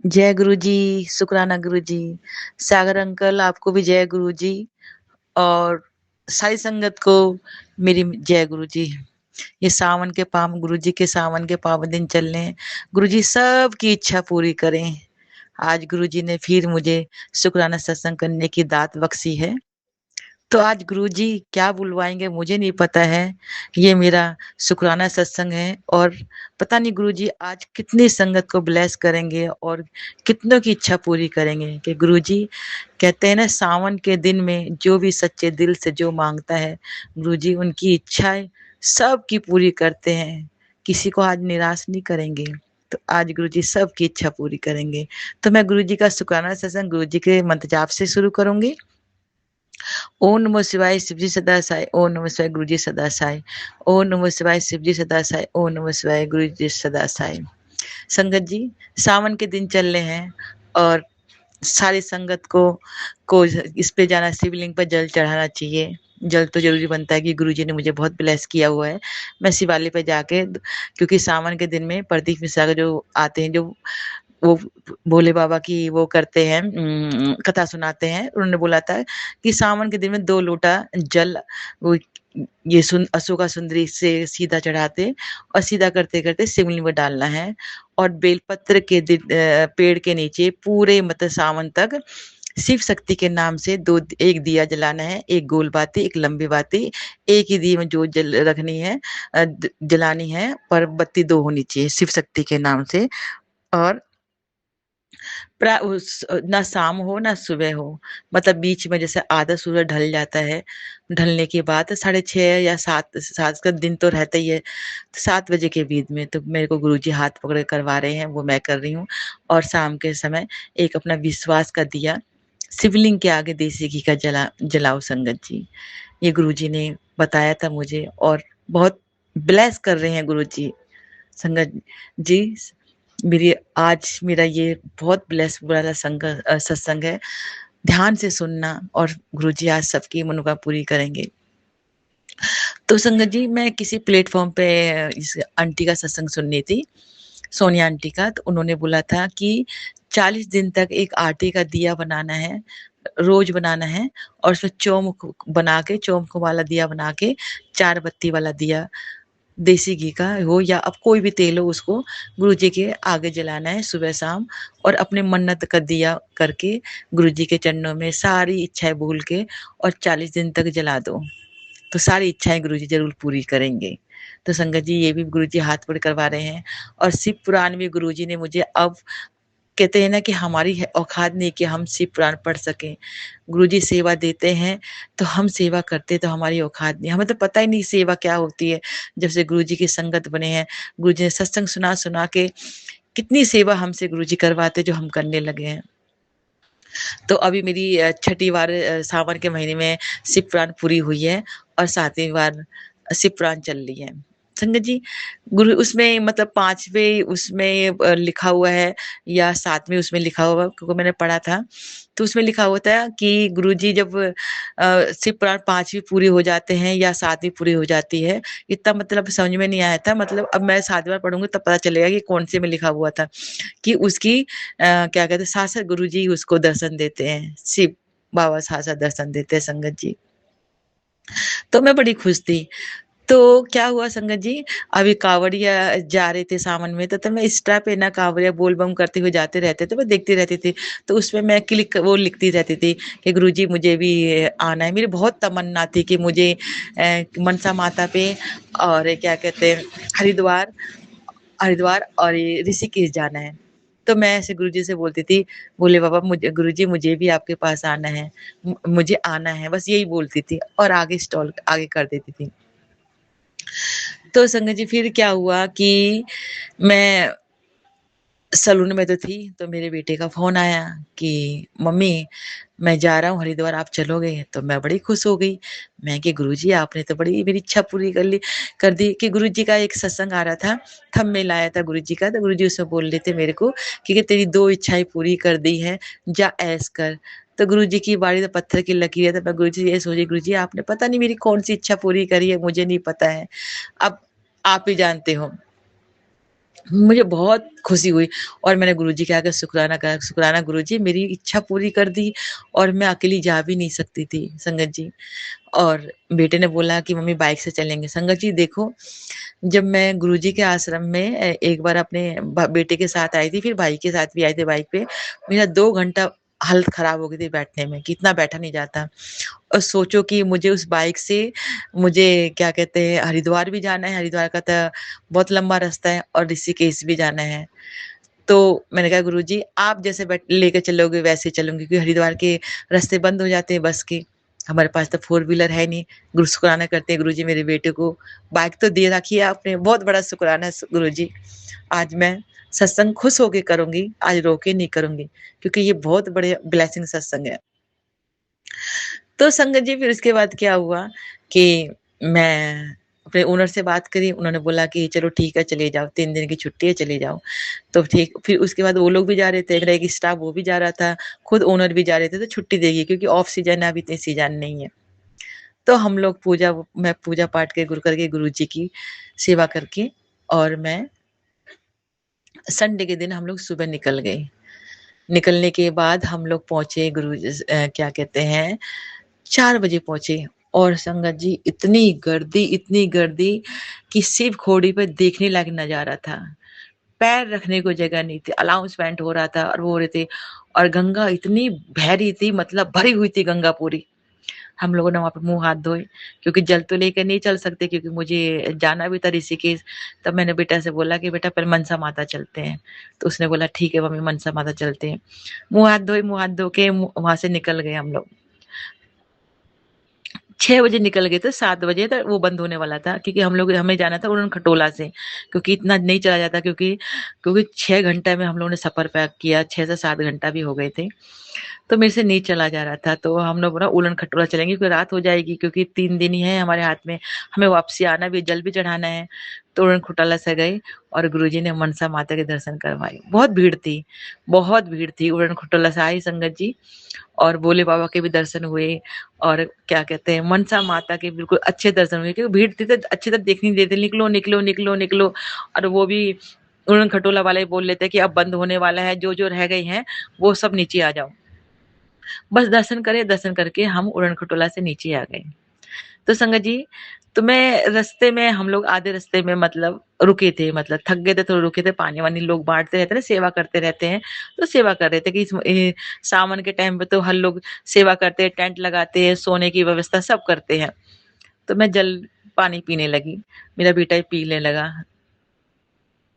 जय गुरु जी, शुक्राना गुरु जी। सागर अंकल आपको भी जय गुरु जी और सारी संगत को मेरी जय गुरु जी। ये सावन के गुरु जी के सावन के पावन दिन चल रहे हैं। गुरु जी सबकी इच्छा पूरी करें। आज गुरु जी ने फिर मुझे शुक्राना सत्संग करने की दात बख्शी है। तो आज गुरुजी क्या बुलवाएँगे मुझे नहीं पता है। ये मेरा शुक्राना सत्संग है और पता नहीं गुरुजी आज कितनी संगत को ब्लेस करेंगे और कितनों की इच्छा पूरी करेंगे कि गुरुजी कहते हैं ना सावन के दिन में जो भी सच्चे दिल से जो माँगता है, गुरुजी उनकी इच्छाएँ सबकी पूरी करते हैं। किसी को आज निराश नहीं करेंगे। तो आज गुरुजी सबकी इच्छा पूरी करेंगे। तो मैं गुरुजी का शुक्राना सत्संग गुरुजी के मंत्र जाप से शुरू करूँगी। ओम नमः शिवाय शिवजी सदा साई, ओम नमः शिवाय गुरुजी सदा साई, ओम नमः शिवाय शिवजी सदा साई, ओम नमः शिवाय गुरुजी सदा साई। संगत जी सावन के दिन चल रहे हैं और सारी संगत को इस पे जाना, शिवलिंग पर जल चढ़ाना चाहिए। जल तो जरूरी बनता है कि गुरुजी ने मुझे बहुत ब्लेस किया हुआ है। मैं शिवालय पे जाके क्योंकि सावन के दिन में प्रदीप मिश्रा का जो आते हैं, जो वो भोले बाबा की वो करते हैं, कथा सुनाते हैं। उन्होंने बोला था कि सावन के दिन में 2 लोटा जल वो ये अशोका सुंदरी से सीधा चढ़ाते और सीधा करते-करते शिवलिंग में डालना है और बेलपत्र के पेड़ के नीचे पूरे मतलब सावन तक शिव शक्ति के नाम से 1 दिया जलाना है, 1 गोल बाती, 1 लंबी बाती, एक ही दिए में जोत रखनी है, जलानी है पर बत्ती 2 होनी चाहिए शिव शक्ति के नाम से। और ना शाम हो ना सुबह हो, मतलब बीच में जैसे आधा सूरज ढल जाता है, ढलने के बाद 6:30 या 7 7 का दिन तो रहता ही है, तो 7 बजे के बीच में तो मेरे को गुरुजी हाथ पकड़ के करवा रहे हैं, वो मैं कर रही हूँ। और शाम के समय एक अपना विश्वास का दिया शिवलिंग के आगे देसी घी का जलाओ संगत जी। ये गुरुजी ने बताया था मुझे और बहुत ब्लेस कर रहे हैं गुरुजी। संगत जी मेरी आज मेरा ये बहुत ब्लेस वाला सत्संग है। ध्यान से सुनना और गुरुजी आज सबकी मनोकामना पूरी करेंगे। तो संगत जी मैं किसी प्लेटफ़ॉर्म पे इस आंटी का सत्संग सुन रही थी, सोनिया आंटी का। तो उन्होंने बोला था कि 40 दिन तक एक आटे का दिया बनाना है, रोज़ बनाना है और उसमें चौमुख वाला दिया बना के 4 बत्ती वाला दिया देसी घी का हो या अब कोई भी तेल हो, उसको गुरुजी के आगे जलाना है सुबह शाम और अपने मन्नत का दिया करके गुरुजी के चरणों में सारी इच्छाएं भूल के और 40 दिन तक जला दो, तो सारी इच्छाएं गुरुजी जरूर पूरी करेंगे। तो संगत जी ये भी गुरुजी हाथ पकड़ करवा रहे हैं और शिव पुराण में गुरुजी ने मुझे अब कहते हैं ना कि हमारी औकात नहीं कि हम शिव पुराण पढ़ सकें। गुरुजी सेवा देते हैं तो हम सेवा करते तो हमारी औकात नहीं, हमें तो पता ही नहीं सेवा क्या होती है। जब से गुरुजी की संगत बने हैं, गुरुजी ने सत्संग सुना सुना के कितनी सेवा हमसे गुरुजी करवाते जो हम करने लगे हैं। तो अभी मेरी छठी बार सावन के महीने में शिव पुराण पूरी हुई है और 7वीं बार शिव पुराण चल रही है। संगत जी गुरु उसमें मतलब 5वें उसमें लिखा हुआ है या 7वें उसमें लिखा हुआ है, क्योंकि मैंने पढ़ा था। तो उसमें लिखा होता है कि गुरुजी जब शिव पुराण 5वीं पूरी हो जाते हैं या 7वीं पूरी हो जाती है, इतना मतलब समझ में नहीं आया था। मतलब अब मैं 7 बार पढ़ूँगी तब पता चलेगा कि कौन-से में लिखा हुआ था। कि उसकी क्या कहते हैं साक्षात गुरुजी उसको दर्शन देते हैं, शिव बाबा साक्षात दर्शन देते हैं संगत जी। तो मैं बड़ी खुश थी। तो क्या हुआ संगत जी, अभी कांवड़िया जा रहे थे सावन में तो मैं इंस्टा पे ना कांवड़िया बोल बम करते हुए जाते रहते तो मैं देखती रहती थी। तो उसमें मैं वो लिखती रहती थी कि गुरुजी मुझे भी आना है। मेरी बहुत तमन्ना थी कि मुझे मनसा माता पे और क्या कहते हैं हरिद्वार हरिद्वार और ये ऋषिकेश जाना है। तो मैं ऐसे गुरुजी से बोलती थी, बोले बाबा मुझे गुरुजी मुझे भी आपके पास आना है, मुझे आना है, बस यही बोलती थी और आगे कर देती थी। तो संगत जी फिर क्या हुआ कि मैं सलून में तो थी, तो मेरे बेटे का फ़ोन आया कि मम्मी मैं जा रहा हूँ हरिद्वार, आप चलोगे? तो मैं बड़ी खुश हो गई। मैं कि गुरुजी आपने तो बड़ी मेरी इच्छा पूरी कर दी कि गुरुजी का एक सत्संग आ रहा था, थंबनेल आया था गुरुजी का, तो गुरुजी उसमें बोल रहे थे मेरे को कि तेरी 2 इच्छाएँ पूरी कर दी हैं, जा ऐश कर। तो गुरुजी की बारी तो पत्थर की लकीर है, तो मैं गुरुजी से ये सोची गुरुजी आपने पता नहीं मेरी कौन-सी इच्छा पूरी करी है, मुझे नहीं पता है। अब आप ही जानते हो। मुझे बहुत खुशी हुई और मैंने गुरुजी के आगे शुकराना करा, शुकराना गुरुजी मेरी इच्छा पूरी कर दी और मैं अकेली जा भी नहीं सकती थी संगत जी। और बेटे ने बोला कि मम्मी बाइक से चलेंगे। संगत जी देखो, जब मैं गुरुजी के आश्रम में एक बार अपने बेटे के साथ आई थी, फिर भाई के साथ भी आए थे बाइक पे। मेरा 2 घंटा हालत खराब हो गई थी बैठने में कि इतना बैठा नहीं जाता। और सोचो कि मुझे उस बाइक से मुझे क्या कहते हैं हरिद्वार भी जाना है, हरिद्वार का तो बहुत लंबा रास्ता है और ऋषिकेश भी जाना है। तो मैंने कहा गुरुजी आप जैसे लेके चलोगे वैसे चलूँगी, क्योंकि हरिद्वार के रास्ते बंद हो जाते हैं बस के। हमारे पास तो फोर व्हीलर है नहीं। शुक्राना करते हैं गुरुजी मेरे बेटे को बाइक तो दे रखी है आपने, बहुत बड़ा शुक्राना है गुरुजी। आज मैं सत्संग खुश होके करूँगी, आज रो के नहीं करूँगी, क्योंकि ये बहुत बड़े ब्लेसिंग सत्संग है। तो संगत जी फिर उसके बाद क्या हुआ कि मैं अपने ओनर से बात करी, उन्होंने बोला कि चलो ठीक है चले जाओ, 3 दिन की छुट्टी है चले जाओ। तो ठीक फिर उसके बाद वो लोग भी जा रहे थे, मेरा एक स्टाफ वो भी जा रहा था, खुद ओनर भी जा रहे थे, तो छुट्टी देगी क्योंकि ऑफ सीजन है, अभी इतनी सीजन नहीं है। तो हम लोग मैं पूजा पाठ के गुरु करके गुरुजी की सेवा करके और मैं संडे के दिन हम लोग सुबह निकल गए। निकलने के बाद हम लोग पहुँचे क्या कहते हैं 4 बजे पहुँचे और संगत जी इतनी गर्दी कि शिव खोड़ी पे देखने लायक नज़ारा था। पैर रखने को जगह नहीं थी, अनाउंसमेंट हो रहा था और वो हो रहे थे और गंगा इतनी बह रही थी, मतलब भरी हुई थी गंगा पूरी। हम लोगों ने वहाँ पे मुँह हाथ धोए क्योंकि जल तो लेके नहीं चल सकते, क्योंकि मुझे जाना भी था ऋषिकेश। तब मैंने बेटा से बोला कि बेटा पहले मनसा माता चलते हैं। तो उसने बोला ठीक है मम्मी मनसा माता चलते हैं। मुँह हाथ धो के वहाँ से निकल गए हम लोग। 6 बजे निकल गए थे, 7 बजे तक वो बंद होने वाला था, क्योंकि हमें जाना था उड़न खटोला से, क्योंकि इतना नहीं चला जाता, क्योंकि 6 घंटे में हम लोगों ने सफ़र तय किया, 6 से 7 घंटा भी हो गए थे। तो मेरे से नहीं चला जा रहा था, तो हम लोग बोला उड़न खटोला चलेंगे क्योंकि रात हो जाएगी, क्योंकि 3 दिन ही है हमारे हाथ में, हमें वापसी आना भी, जल भी चढ़ाना है। तो उड़न खटोला से गए और गुरुजी ने मनसा माता के दर्शन करवाए। बहुत भीड़ थी उड़न खटोला से आई संगत जी, और भोले बाबा के भी दर्शन हुए और क्या कहते हैं मनसा माता के बिल्कुल अच्छे दर्शन हुए, क्योंकि भीड़ थी तो अच्छे तक देख नहीं देते, निकलो निकलो निकलो निकलो। और वो भी उड़न खटोला वाले बोल लेते हैं कि अब बंद होने वाला है, जो जो रह गई हैं वो सब नीचे आ जाओ। बस दर्शन करे, दर्शन करके हम उड़न खटोला से नीचे आ गए। तो संगत जी, तो मैं रास्ते में हम लोग आधे रास्ते में मतलब रुके थे, मतलब थक गए थे, थोड़ा रुके थे, पानी-वानी लोग बाँटते रहते हैं ना, सेवा करते रहते हैं, तो सेवा कर रहे थे कि सावन के टाइम पे तो हर लोग सेवा करते हैं, टेंट लगाते हैं, सोने की व्यवस्था सब करते हैं। तो मैं जल पानी पीने लगी, मेरा बेटा भी पीने लगा।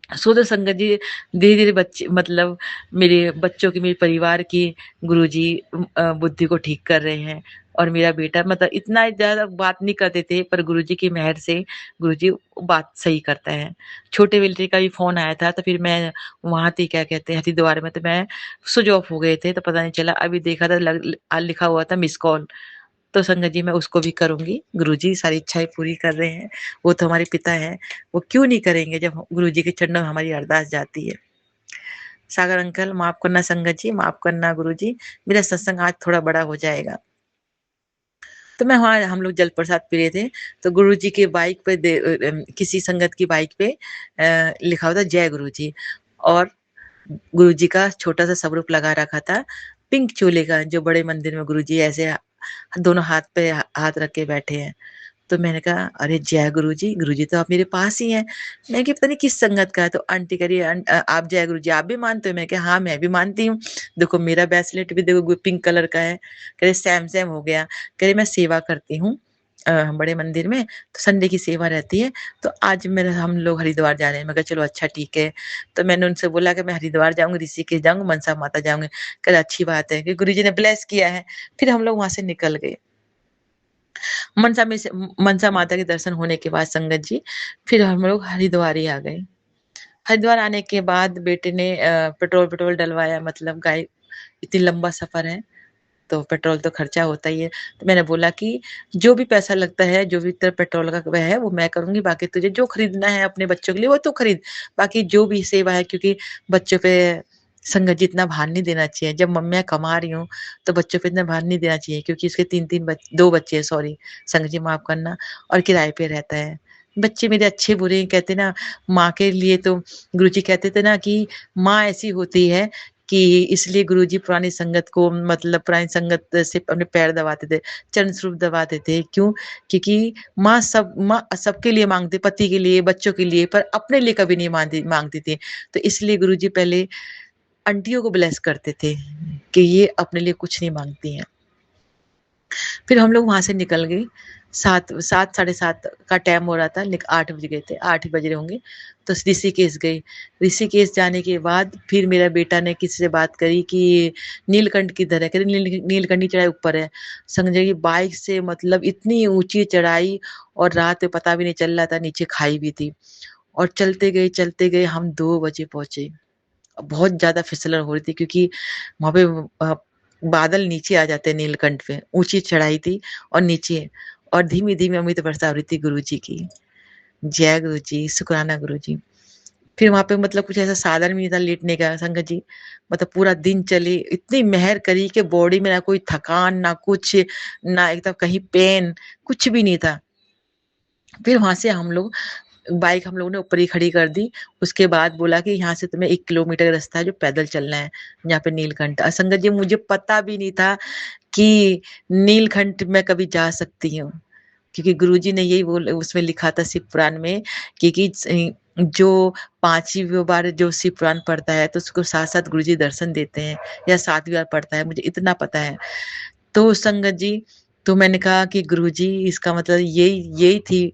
सो तो संगत जी धीरे-धीरे बच्चे मतलब मेरे बच्चों की, मेरे परिवार की गुरुजी बुद्धि को ठीक कर रहे हैं और मेरा बेटा मतलब इतना ज़्यादा बात नहीं करते थे, पर गुरुजी की मेहर से गुरुजी बात सही करता है। छोटे बेटे का भी फ़ोन आया था, तो फिर मैं वहाँ थी क्या कहते हैं हरिद्वार में, तो मैं स्विच ऑफ हो गए थे, तो पता नहीं चला, अभी देखा था लिखा हुआ था मिस्ड कॉल। तो संगत जी मैं उसको भी करूँगी, गुरुजी सारी इच्छाएँ पूरी कर रहे हैं, वो तो हमारे पिता हैं, वो क्यों नहीं करेंगे जब गुरुजी के चरणों में हमारी अरदास जाती है। सागर अंकल माफ़ करना संगत जी, माफ़ करना गुरुजी, मेरा सत्संग आज थोड़ा बड़ा हो जाएगा। तो मैं वहाँ हम लोग जल प्रसाद पी रहे थे, तो गुरुजी के बाइक पे किसी संगत की बाइक पे लिखा हुआ था जय गुरुजी और गुरुजी का छोटा-सा स्वरूप लगा रखा था, पिंक चोले का, जो बड़े मंदिर में गुरुजी ऐसे दोनों हाथ पे हाथ रख के बैठे हैं। तो मैंने कहा, "अरे जय गुरुजी, गुरुजी तो आप मेरे पास ही हैं।" मैंने कहा, "पता नहीं किस संगत का है?" तो आंटी कह रही है, आप जय गुरुजी आप भी मानते हो?" मैंने कहा, "हाँ, मैं भी मानती हूँ। देखो मेरा ब्रेसलेट भी देखो पिंक कलर का है।" कह रहे, "सेम सेम हो गया।" कह रही, "मैं सेवा करती हूँ बड़े मंदिर में, तो संडे की सेवा रहती है, तो आज मेरा हम लोग हरिद्वार जा रहे हैं।" मैं कहा, "चलो अच्छा ठीक है।" तो मैंने उनसे बोला कि मैं हरिद्वार जाऊँगी, ऋषिकेश जाऊँगी, मनसा माता जाऊँगी। कह रहे, "अच्छी बात है कि गुरुजी ने ब्लेस किया है।" फिर हम लोग वहाँ से निकल गए। मनसा माता के दर्शन होने के बाद संगत जी, फिर हम लोग हरिद्वार ही आ गए। हरिद्वार आने के बाद बेटे ने पेट्रोल डलवाया, मतलब गाय इतनी लंबा सफ़र है, तो पेट्रोल तो खर्चा होता ही है। तो मैंने बोला कि जो भी पैसा लगता है, जो भी तेरा पेट्रोल का वह है, वो मैं करूँगी, बाकी तुझे जो खरीदना है अपने बच्चों के लिए वो तू खरीद। बाकी जो भी सेवा है, क्योंकि बच्चों पे संगत जी इतना भार नहीं देना चाहिए। जब मैं कमा रही हूँ, तो बच्चों पे इतना भार नहीं देना चाहिए, क्योंकि उसके 3-3 2 बच्चे हैं, सॉरी संगत जी माफ़ करना, और किराए पे रहता है। बच्चे मेरे अच्छे बुरे कहते ना, माँ के लिए तो गुरुजी कहते थे ना कि माँ ऐसी होती है कि इसलिए गुरुजी पुरानी संगत को मतलब पुरानी संगत से अपने पैर दबाते थे, चरण स्वरूप दबाते थे। क्यों? क्योंकि माँ सबके लिए माँगती, पति के लिए, बच्चों के लिए, पर अपने लिए कभी नहीं माँगती माँगती थी। तो इसलिए गुरुजी पहले आंटियों को ब्लेस करते थे कि ये अपने लिए कुछ नहीं माँगती हैं। फिर हम लोग वहाँ से निकल गए। 7 साढ़े 7 का टाइम हो रहा था, लेकिन 8 बज गए थे, 8 ही बज रहे होंगे। तो ऋषिकेश गए। ऋषिकेश जाने के बाद फिर मेरा बेटा ने किसी से बात करी कि नीलकंठ किधर है? कह रहे नीलकंठी चढ़ाई ऊपर है। समझिए कि बाइक से मतलब इतनी ऊँची चढ़ाई और रात में पता भी नहीं चल रहा था, नीचे खाई भी थी। और चलते गए हम 2 बजे पहुँचे। बहुत ज़्यादा फिसलन हो रही थी क्योंकि वहाँ पे बादल नीचे आ जाते हैं नीलकंठ पे, ऊँची चढ़ाई थी और नीचे और धीमी-धीमी अमृत वर्षा हो रही थी गुरुजी की। जय गुरुजी, शुकराना गुरुजी। फिर वहाँ पे मतलब कुछ ऐसा साधन भी नहीं था लेटने का संगत जी, मतलब पूरा दिन चले, इतनी मेहर करी कि बॉडी में ना कोई थकान, ना कुछ, ना एकदम कहीं पेन, कुछ भी नहीं था। फिर वहाँ से हम लोग बाइक हम लोगों ने ऊपर ही खड़ी कर दी। उसके बाद बोला कि यहाँ से तुम्हें 1 किलोमीटर का रास्ता है जो पैदल चलना है, जहाँ पे नीलकंठ संगत जी मुझे पता भी नहीं था कि नीलकंठ मैं कभी जा सकती हूँ। क्योंकि गुरुजी ने यही बोल उसमें लिखा था शिव पुराण में जो 5वीं बार जो शिव पुराण पढ़ता है तो उसको साथ-साथ गुरुजी दर्शन देते हैं या 7वीं बार पढ़ता है, मुझे इतना पता है। तो संगत जी, तो मैंने कहा कि गुरुजी इसका मतलब यही यही थी,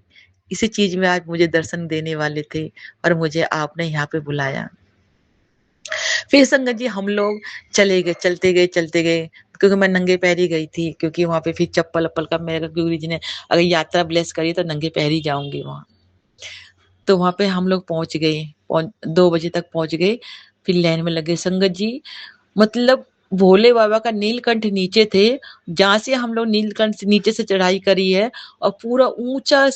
इसी चीज़ में आज मुझे दर्शन देने वाले थे और मुझे आपने यहाँ पे बुलाया। फिर संगत जी हम लोग चलते गए क्योंकि मैं नंगे पैर ही गई थी क्योंकि वहाँ पे फिर चप्पल-वप्पल का मेरे गुरुजी ने अगर यात्रा ब्लेस करी तो नंगे पैर ही जाऊँगी वहाँ। तो वहाँ पे हम लोग पहुँच गए, 2 बजे तक पहुँच गए, फिर लाइन में लगे संगत जी मतलब भोले बाबा का नीलकंठ नीचे थे, जहाँ से हम लोग नीलकंठ से नीचे से चढ़ाई करी है और पूरा ऊँचा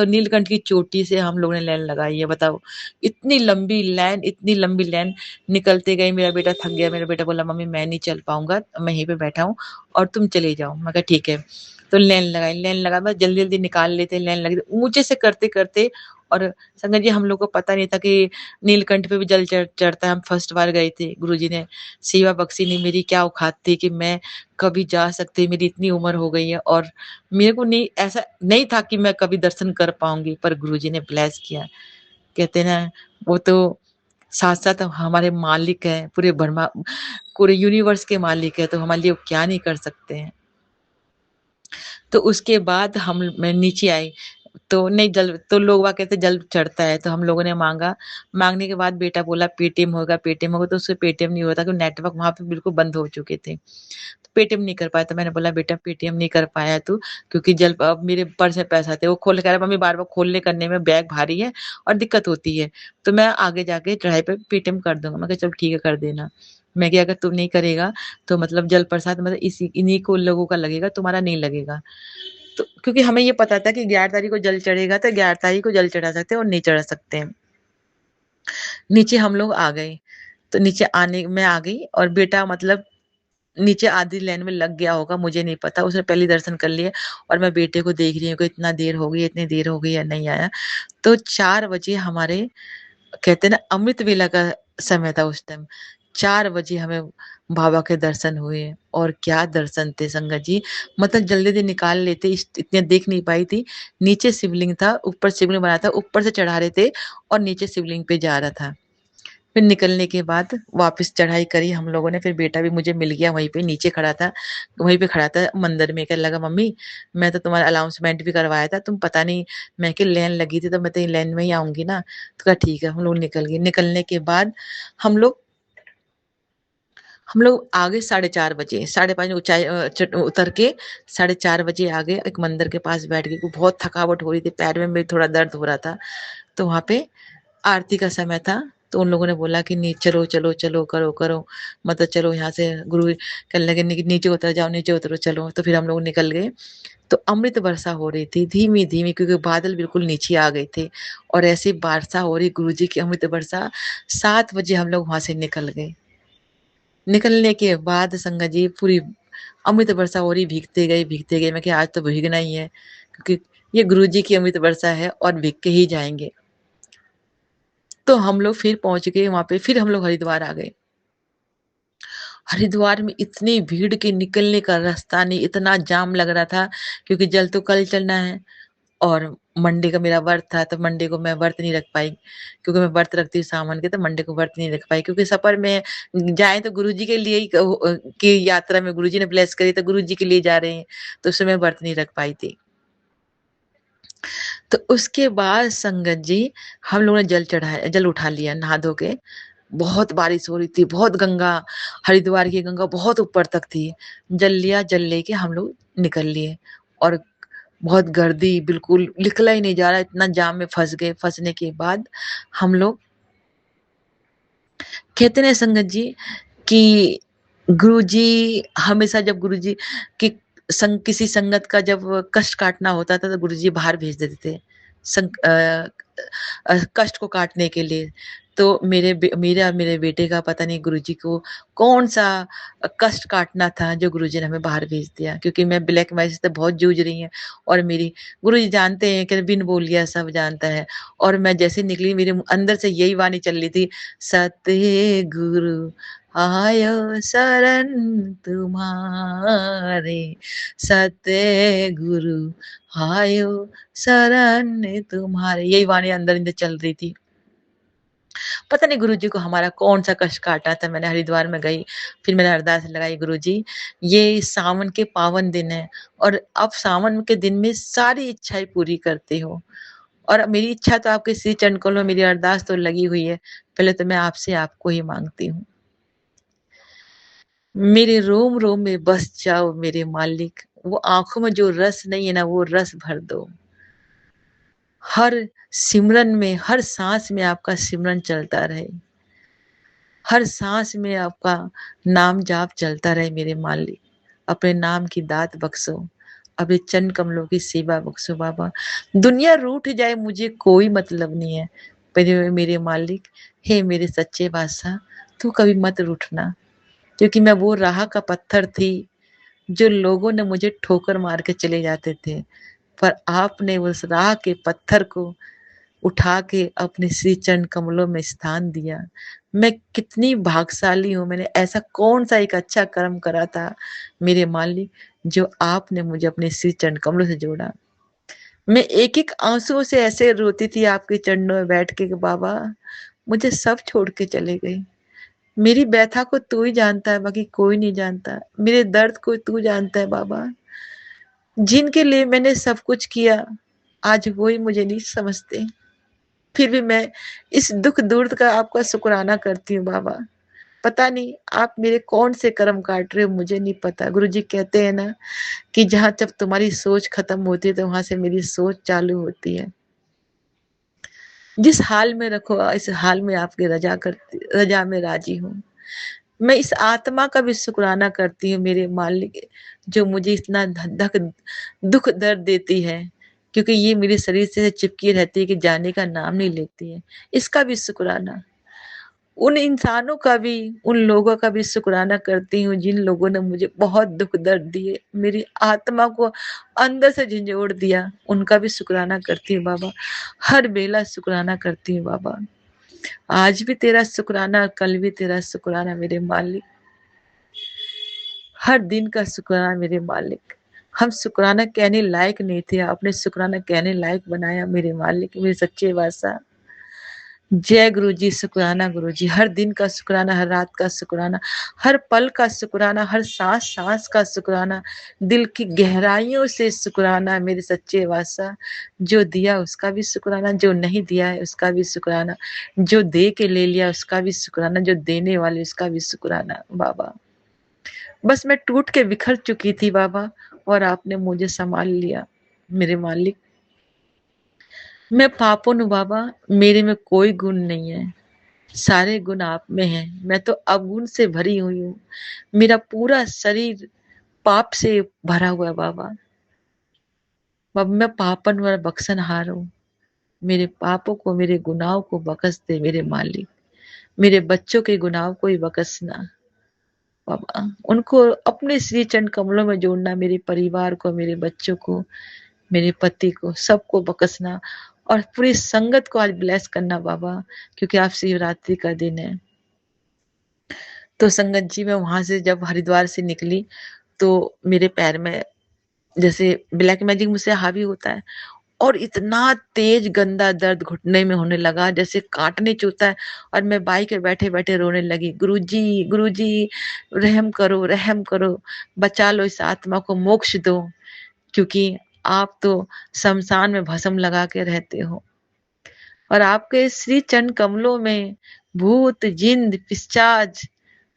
नीलकंठ की चोटी से हम लोगों ने लाइन लगाई है, बताओ। इतनी लंबी लाइन निकलते गए, मेरा बेटा थक गया, मेरा बेटा बोला, "मम्मी मैं नहीं चल पाऊँगा, मैं यहीं पे बैठा हूँ और तुम चले जाओ।" मैं कहा, "ठीक है।" तो लाइन लगा बस जल्दी-जल्दी निकाल लेते, लाइन लगी ऊँचे से करते-करते और संगत जी हम लोग को पता नहीं था कि नीलकंठ पे भी जल चढ़ता है, हम फर्स्ट बार गए थे, गुरुजी ने सेवा बख्शी नहीं मेरी क्या औकात थी कि मैं कभी जा सकती मेरी इतनी उम्र हो गई है और मेरे को नहीं ऐसा नहीं था कि मैं कभी दर्शन कर पाऊँगी पर गुरुजी ने ब्लेस किया। कहते हैं ना वो तो साथ-साथ हमारे मालिक हैं, पूरे यूनिवर्स के मालिक हैं, तो हमारे लिए वो क्या नहीं कर सकते हैं। तो उसके बाद मैं नीचे आई, तो नहीं जल तो लोग वहाँ कहते जल चढ़ता है, तो हम लोगों ने माँगा, माँगने के बाद बेटा बोला पेटीएम होगा तो उससे पेटीएम नहीं होता क्योंकि नेटवर्क वहाँ पे बिल्कुल बंद हो चुके थे। तो पेटीएम नहीं कर पाया, तो मैंने बोला बेटा पेटीएम नहीं कर पाया तू क्योंकि अब मेरे पर्स में पैसा थे, वो खोल कह रहा मम्मी बार-बार खोलने करने में बैग भारी है और दिक्कत होती है, तो मैं आगे जाके चढ़ाई पे पेटीएम कर दूँगा। मैं कहा चलो ठीक है कर देना। मैं कहा अगर तू नहीं करेगा तो मतलब जल प्रसाद मतलब इन्हीं को लोगों का लगेगा, तुम्हारा नहीं लगेगा। तो क्योंकि हमें ये पता था कि 11 तारीख को जल चढ़ेगा तो 11 तारीख को जल चढ़ा सकते हैं और नहीं चढ़ा सकते हैं। नीचे हम लोग आ गए, तो नीचे आने मैं आ गई और बेटा मतलब नीचे आधी लाइन में लग गया होगा, मुझे नहीं पता, उसने पहले ही दर्शन कर लिए और मैं बेटे को देख रही हूँ कि इतना देर हो गई, इतनी देर हो गई या नहीं आया। तो 4 बजे हमारे कहते हैं ना अमृत वेला का समय था उस टाइम। 4 बजे हमें बाबा के दर्शन हुए और क्या दर्शन थे संगत जी। मतलब जल्दी-जल्दी निकाल लेते इतने देख नहीं पाई थी। नीचे शिवलिंग था, ऊपर शिवलिंग बना था, ऊपर से चढ़ा रहे थे और नीचे शिवलिंग पे जा रहा था। फिर निकलने के बाद वापस चढ़ाई करी हम लोगों ने, फिर बेटा भी मुझे मिल गया वहीं पे नीचे खड़ा था, वहीं पे खड़ा था मंदिर में। कहने लगा मम्मी मैं तो तुम्हारा अनाउंसमेंट भी करवाया था, तुम पता नहीं मैं कि लाइन लगी थी तो मैं तो लाइन में ही आऊँगी ना। तो कहा ठीक है, हम लोग निकल गए। निकलने के बाद हम लोग हम लोग आ गए 4:30 बजे, 5:30 ऊँचाई उतर के 4:30 बजे आ गए, एक मंदिर के पास बैठ गए, क्योंकि बहुत थकावट हो रही थी, पैर में भी थोड़ा दर्द हो रहा था। तो वहाँ पे आरती का समय था, तो उन लोगों ने बोला कि चलो, करो। मतलब चलो यहाँ से गुरु कहने लगे नीचे उतर जाओ, नीचे उतरो चलो। तो फिर हम लोग निकल गए। तो अमृत वर्षा हो रही थी, धीमी-धीमी क्योंकि बादल बिल्कुल नीचे आ गए थे और ऐसी वर्षा हो रही गुरुजी की अमृत वर्षा, 7 बजे हम लोग वहाँ से निकल गए। निकलने के बाद संगत जी पूरी अमृत वर्षा हो रही, भीगते गए। मैं कि आज तो भीगना ही है क्योंकि ये गुरुजी की अमृत वर्षा है और भीग के ही जाएँगे। तो हम लोग फिर पहुँच गए वहाँ पे, फिर हम लोग हरिद्वार आ गए। हरिद्वार में इतनी भीड़ कि निकलने का रास्ता नहीं, इतना जाम लग रहा था क्योंकि जल तो कल चलना है और मंडे का मेरा व्रत था, तो मंडे को मैं व्रत नहीं रख पाई, क्योंकि मैं व्रत रखती हूँ सावन के, तो मंडे को व्रत नहीं रख पाई क्योंकि सफ़र में जाएँ तो गुरुजी के लिए ही की यात्रा में गुरुजी ने ब्लेस करी तो गुरुजी के लिए जा रहे हैं, तो उसमें मैं व्रत नहीं रख पाई थी। तो उसके बाद संगत जी, हम लोगों ने जल उठा लिया नहा धो के। बहुत बारिश हो रही थी, बहुत गंगा हरिद्वार की गंगा बहुत ऊपर तक थी। जल लिया, जल लेके हम लोग निकल लिए और बहुत गर्दी बिल्कुल निकला ही नहीं जा रहा, इतना जाम में फँस गए। फँसने के बाद हम लोग कहते हैं संगत जी कि गुरुजी हमेशा जब गुरुजी की किसी संगत का जब कष्ट काटना होता था तो गुरुजी बाहर भेज देते थे कष्ट को काटने के लिए। तो मेरा और मेरे बेटे का पता नहीं गुरुजी को कौन-सा कष्ट काटना था जो गुरुजी ने हमें बाहर भेज दिया, क्योंकि मैं ब्लैक मैजिक से बहुत जूझ रही हैं और मेरी गुरुजी जानते हैं कि बिन बोलिया सब जानता है। और मैं जैसे निकली मेरे अंदर से यही वाणी चल रही थी, सतगुरु आयो शरण तुम्हारे, सतगुरु आयो शरण तुम्हारे, यही वाणी अंदर-अंदर चल रही थी। पता नहीं गुरुजी को हमारा कौन-सा कष्ट काटा था। मैंने हरिद्वार में गई, फिर मैंने अरदास लगाई, गुरुजी ये सावन के पावन दिन हैं और आप सावन के दिन में सारी इच्छाएँ पूरी करते हो और मेरी इच्छा तो आपके श्री चरण कमल में मेरी अरदास तो लगी हुई है। पहले तो मैं आपसे आपको ही माँगती हूँ। मेरे रोम-रोम में बस जाओ मेरे मालिक, वो आँखों में जो रस नहीं है ना, वो रस भर दो। हर सिमरन में, हर साँस में आपका सिमरन चलता रहे। हर साँस में आपका नाम जाप चलता रहे मेरे मालिक। अपने नाम की दात बख्शो, अपने चरण कमलों की सेवा बख्शो बाबा। दुनिया रूठ जाए मुझे कोई मतलब नहीं है, पर मेरे मालिक, हे मेरे सच्चे बादशाह, तू कभी मत रूठना, क्योंकि मैं वो राह का पत्थर थी, जो लोगों ने मुझे ठोकर मार के चले जाते थे। पर आपने उस राह के पत्थर को उठा के अपने श्री चरण कमलों में स्थान दिया। मैं कितनी भाग्यशाली हूँ, मैंने ऐसा कौन-सा एक अच्छा कर्म करा था मेरे मालिक, जो आपने मुझे अपने श्री चरण कमलों से जोड़ा। मैं एक-एक आँसुओं से ऐसे रोती थी आपके चरणों में बैठ के कि बाबा, मुझे सब छोड़ के चले गए। मेरी व्यथा को तू ही जानता है, बाकी कोई नहीं जानता। मेरे दर्द को तू जानता है बाबा। जिनके लिए मैंने सब कुछ किया, आज वो ही मुझे नहीं समझते। फिर भी मैं इस दुःख दूर का आपका शुक्राना करती हूँ बाबा। पता नहीं आप मेरे कौन से कर्म काट रहे हो मुझे नहीं पता। गुरुजी कहते हैं ना कि जहाँ जब तुम्हारी सोच खत्म होती है तो वहाँ से मेरी सोच चालू होती है। जिस हाल में रखो इस हाल में आपकी रज़ा में राज़ी हूँ। मैं इस आत्मा का भी शुक्राना करती हूँ मेरे मालिक, जो मुझे इतना ध धक दुःख दर्द देती है, क्योंकि ये मेरे शरीर से चिपकी रहती है कि जाने का नाम नहीं लेती है। इसका भी शुक्राना। उन इंसानों का भी, उन लोगों का भी शुक्राना करती हूँ जिन लोगों ने मुझे बहुत दुःख दर्द दिए, मेरी आत्मा को अंदर से झंझोड़ दिया, उनका भी शुक्राना करती हूँ बाबा। हर बेला शुक्राना करती हूँ बाबा। आज भी तेरा शुक्राना, कल भी तेरा शुक्राना मेरे मालिक। हर दिन का शुक्राना मेरे मालिक। हम शुक्राना कहने लायक नहीं थे, आपने शुक्राना कहने लायक बनाया मेरे मालिक, मेरे सच्चे बादशाह। जय गुरुजी, शुक्राना गुरुजी। हर दिन का शुक्राना, हर रात का शुक्राना, हर पल का शुक्राना, हर साँस-साँस का शुक्राना, दिल की गहराइयों से शुक्राना मेरे सच्चे बादशाह। जो दिया उसका भी शुक्राना, जो नहीं दिया है उसका भी शुक्राना, जो दे के ले लिया उसका भी शुक्राना, जो देने वाले उसका भी शुक्राना बाबा। बस मैं टूट के बिखर चुकी थी बाबा और आपने मुझे सँभाल लिया मेरे मालिक। मैं पापुन हूँ बाबा, मेरे में कोई गुण नहीं है, सारे गुण आप में हैं। मैं तो अवगुण से भरी हुई हूँ। मेरा पूरा शरीर पाप से भरा हुआ है बाबा। बाबा मैं पापन और बख्शनहार हूँ। मेरे पापों को, मेरे गुनाहों को बख्श दे मेरे मालिक। मेरे बच्चों के गुनाहों को ही बख्शना बाबा। उनको अपने श्री चरण कमलों में जोड़ना, मेरे परिवार को, मेरे बच्चों को, मेरे पति को, सबको बख्शना और पूरी संगत को आज ब्लेस करना बाबा, क्योंकि आज शिवरात्रि का दिन है। तो संगत जी, मैं वहाँ से जब हरिद्वार से निकली, तो मेरे पैर में जैसे ब्लैक मैजिक मुझसे हावी होता है, और इतना तेज गंदा दर्द घुटने में होने लगा जैसे काटने चुभता है, और मैं बाइक पे बैठे-बैठे रोने लगी, गुरुजी, गुरुजी रहम करो, रहम करो, बचा लो इस आत्मा को, मोक्ष दो, क्योंकि आप तो शमशान में भस्म लगा के रहते हो, और आपके श्री चरण कमलों में भूत, जिन, पिशाच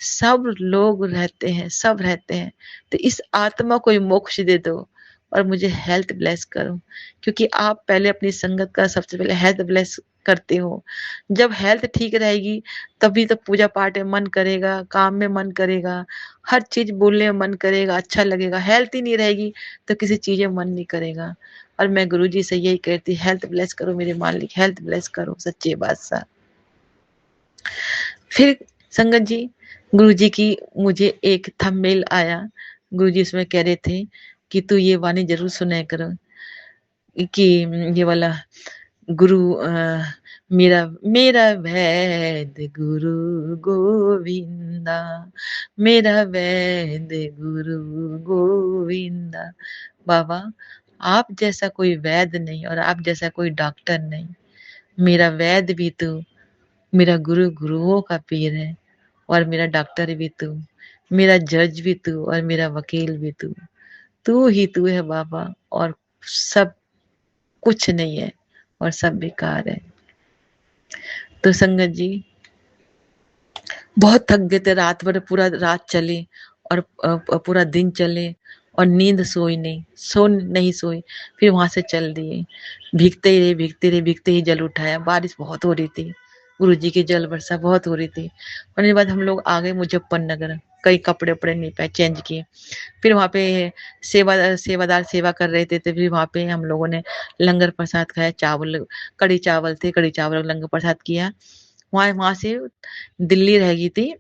सब लोग रहते हैं, सब रहते हैं। तो इस आत्मा को ही मोक्ष दे दो और मुझे हेल्थ ब्लेस करो, क्योंकि आप पहले अपनी संगत का सबसे पहले हेल्थ ब्लेस करते हो। जब हेल्थ ठीक रहेगी तभी तो पूजा पाठ में मन करेगा, काम में मन करेगा, हर चीज़ बोलने में मन करेगा, अच्छा लगेगा। हेल्थ ही नहीं रहेगी तो किसी चीज़ में मन नहीं करेगा। और मैं गुरुजी से यही कहती, हेल्थ ब्लेस करो मेरे मालिक, हेल्थ ब्लेस करो सच्चे बादशाह। फिर संगत जी, गुरुजी की मुझे एक थंबनेल आया, गुरुजी उसमें कह रहे थे कि तू ये वाणी जरूर सुना करो, कि ये वाला गुरु मेरा मेरा वैद गुरु गोविंदा, मेरा वैद गुरु गोविंदा। बाबा, आप जैसा कोई वैद नहीं और आप जैसा कोई डॉक्टर नहीं। मेरा वैद भी तू, मेरा गुरु गुरुओं का पीर है, और मेरा डॉक्टर भी तू, मेरा जज भी तू और मेरा वकील भी तू। तू ही तू है बाबा, और सब कुछ नहीं है, और सब बेकार है। तो संगत जी, बहुत थक गए थे, रात भर पूरा रात चले, और पूरा दिन चले, और नींद सोई नहीं, नहीं सोई। फिर वहां से चल दिए, भीगते ही रहे, भीगते रहे, भीगते ही जल उठाया। बारिश बहुत हो रही थी, गुरु जी की जल वर्षा बहुत हो रही थी। होने के बाद हम लोग आ गए मुजफ्फरनगर, कई कपड़े उपड़े नहीं पाए, चेंज किए। फिर वहाँ पे सेवादार सेवा कर रहे थे, तो फिर वहाँ पे हम लोगों ने लंगर प्रसाद खाया, चावल, कड़ी चावल थे, कड़ी चावल लंगर प्रसाद किया। वहाँ वहाँ से दिल्ली रह गई थी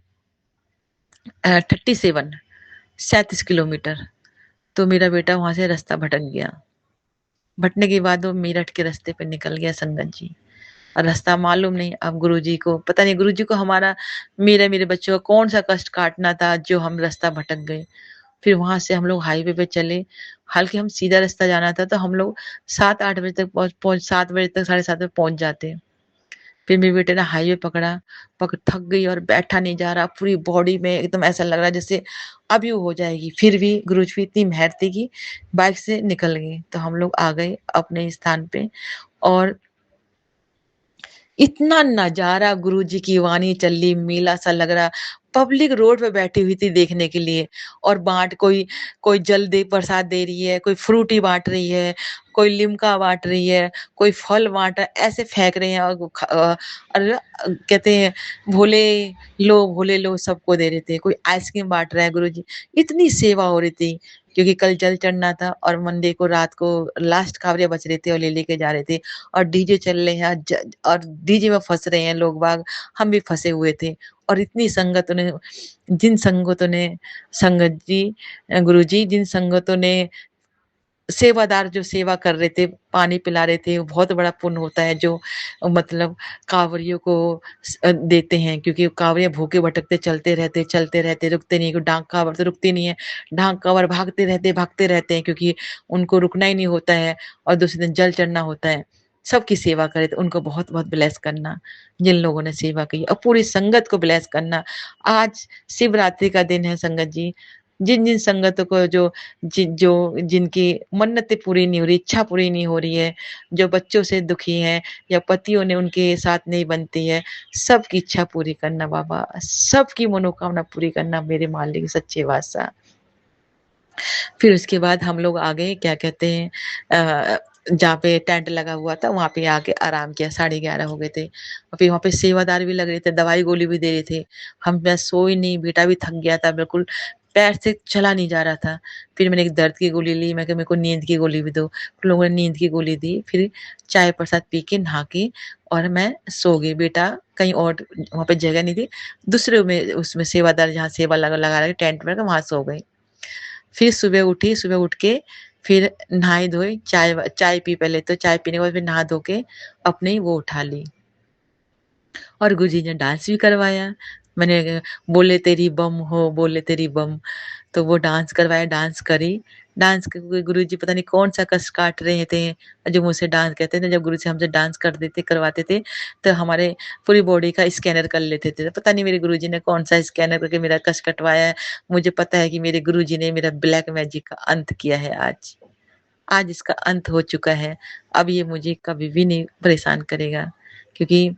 37, 37 किलोमीटर। तो मेरा बेटा वहां से रास्ता भटक गया, भटने के बाद वो मेरठ के रास्ते पे निकल गया संगत जी, और रास्ता मालूम नहीं। अब गुरुजी को पता नहीं, गुरुजी को हमारा, मेरे बच्चों का कौन सा कष्ट काटना था जो हम रास्ता भटक गए। फिर वहां से हम लोग हाईवे पे चले, हालांकि हम सीधा रास्ता जाना था, तो हम लोग 7-8 बजे तक पहुंच 7 बजे तक, 7:30 बजे पहुंच जाते। फिर मेरे बेटे ने हाईवे पकड़ा, थक गई और बैठा नहीं जा रहा, पूरी बॉडी में एकदम ऐसा लग रहा है जैसे अभी वो हो जाएगी। फिर भी गुरुजी की इतनी मेहर थी कि बाइक से निकल गई, तो हम लोग आ गए अपने स्थान पे। और इतना नजारा, गुरुजी की वाणी चल रही, मेला सा लग रहा, पब्लिक रोड पे बैठी हुई थी देखने के लिए, और कोई कोई जल दे प्रसाद दे रही है, कोई फ्रूटी बांट रही है, कोई लिम्का बांट रही है, कोई फल बांट रहा है, ऐसे फेंक रहे हैं, और और कहते हैं भोले लो सबको दे रहे थे, कोई आइसक्रीम बांट रहा है। गुरुजी, इतनी सेवा हो रही थी, क्योंकि कल जल चढ़ना था, और मंडे को रात को लास्ट कावड़िया बच रहे थे और लेके जा रहे थे, और डीजे चल रहे हैं, और डीजे में फंस रहे हैं लोग बाग, हम भी फंसे हुए थे। और इतनी संगतों ने, जिन संगतों ने, संगत जी, गुरुजी, जिन संगतों ने, सेवादार जो सेवा कर रहे थे, पानी पिला रहे थे, वो बहुत बड़ा पुण्य होता है जो मतलब कांवरियों को देते हैं, क्योंकि कांवरियाँ भूखे भटकते चलते रहते, रुकते नहीं, क्योंकि डाक कांवर तो रुकती नहीं है, डाक कांवर भागते रहते हैं, क्योंकि उनको रुकना ही नहीं होता है, और दूसरे दिन जल चढ़ना होता है। सबकी सेवा करे तो उनको बहुत-बहुत ब्लेस करना, जिन लोगों ने सेवा की, और पूरी संगत को ब्लेस करना। आज शिवरात्रि का दिन है संगत जी, जिन-जिन संगतों को जिनकी मन्नतें पूरी नहीं हो रही, इच्छा पूरी नहीं हो रही है, जो बच्चों से दुखी हैं, या पतियों ने उनके साथ नहीं बनती है, सबकी इच्छा पूरी करना बाबा, सबकी मनोकामना पूरी करना मेरे मालिक सच्चे बादशाह। फिर उसके बाद हम लोग आ गए, क्या कहते हैं, जहाँ पे टेंट लगा हुआ था, वहाँ पे आके आराम किया, 11:30 हो गए थे। और फिर वहाँ पे सेवादार भी लग रहे थे, दवाई गोली भी दे रहे थे। मैं सोई नहीं, बेटा भी थक गया था बिल्कुल, पैर से चला नहीं जा रहा था। फिर मैंने एक दर्द की गोली ली, मैं कहा मेरे को नींद की गोली भी दो। फिर लोगों ने नींद की गोली दी, फिर चाय प्रसाद पी के, नहा के, और मैं सो गई। बेटा कहीं और, वहाँ पे जगह नहीं थी, दूसरे में उसमें सेवादार जहाँ सेवा लगा लगा रहे टेंट में, वहाँ सो गई। फिर सुबह उठी, सुबह उठ के फिर नहाए-धोए, चाय पी पहले तो चाय पीने के बाद फिर नहा धो के अपनी वो उठा ली। और गुरुजी ने डांस भी करवाया। मैंने बोले तेरी बम हो, बोले तेरी बम, तो वो डांस करवाया, डांस करी। डांस क गुरुजी पता नहीं कौन-सा कष्ट काट रहे थे, जो मुझसे डांस कहते थे। जब गुरुजी हमसे डांस करवाते थे, तो हमारे पूरी बॉडी का स्कैनर कर लेते थे। तो पता नहीं मेरे गुरुजी ने कौन-सा स्कैनर करके मेरा कष्ट कटवाया है। मुझे पता है कि मेरे गुरुजी ने मेरा ब्लैक मैजिक का अंत किया है आज। आज इसका अंत हो चुका है। अब ये मुझे कभी भी नहीं परेशान करेगा, क्योंकि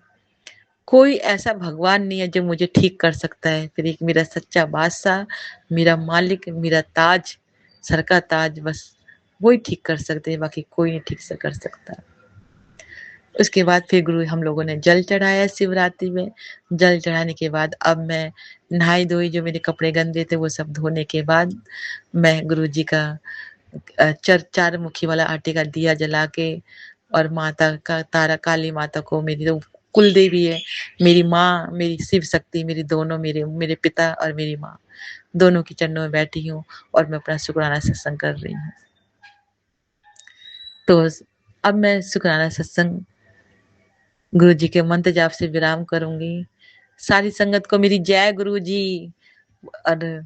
कोई ऐसा भगवान नहीं है जो मुझे ठीक कर सकता है। फिर एक मेरा सच्चा बादशाह, मेरा मालिक, मेरा ताज, सर का ताज, बस वही ठीक कर सकते हैं, बाकी कोई नहीं ठीक से कर सकता। उसके बाद फिर गुरु हम लोगों ने जल चढ़ाया शिवरात्रि में। जल चढ़ाने के बाद अब मैं नहाई-धोई, जो मेरे कपड़े गंदे थे वो सब धोने के बाद मैं गुरुजी का चर 4 मुखी वाला आटे का दिया जला के, और माता का तारा काली माता को, मेरी तो कुल देवी है, मेरी माँ, मेरी शिव शक्ति, मेरी दोनों, मेरे मेरे पिता और मेरी माँ, दोनों के चरणों में बैठी हूँ और मैं अपना शुक्राना सत्संग कर रही हूँ। तो अब मैं शुक्राना सत्संग गुरुजी के मंत्र जाप से विराम करूँगी। सारी संगत को मेरी जय गुरुजी। और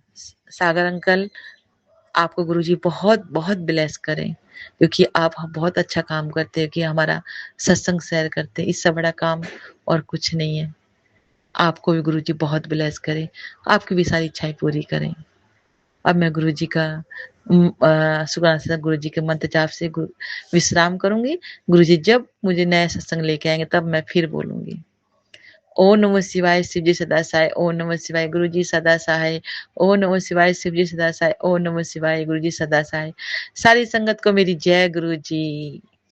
सागर अंकल, आपको गुरुजी बहुत-बहुत ब्लेस करें, क्योंकि आप बहुत अच्छा काम करते हैं कि हमारा सत्संग शेयर करते हैं। इससे बड़ा काम और कुछ नहीं है। आपको भी गुरुजी बहुत ब्लेस करें, आपकी भी सारी इच्छाएँ पूरी करें। अब मैं गुरुजी का शुक्राना सत्संग गुरुजी के मंत्र जाप से विश्राम करूँगी। गुरुजी जब मुझे नया सत्संग लेके आएँगे तब मैं फिर बोलूँगी। ओम नमः शिवाय, शिव जी सदा सहाय। ओम नमः शिवाय, गुरु जी सदा सहाय। ओम नमः शिवाय, शिव जी सदा सहाय। ओम नमः शिवाय, गुरु जी सदा सहाय। सारी संगत को मेरी जय गुरु जी।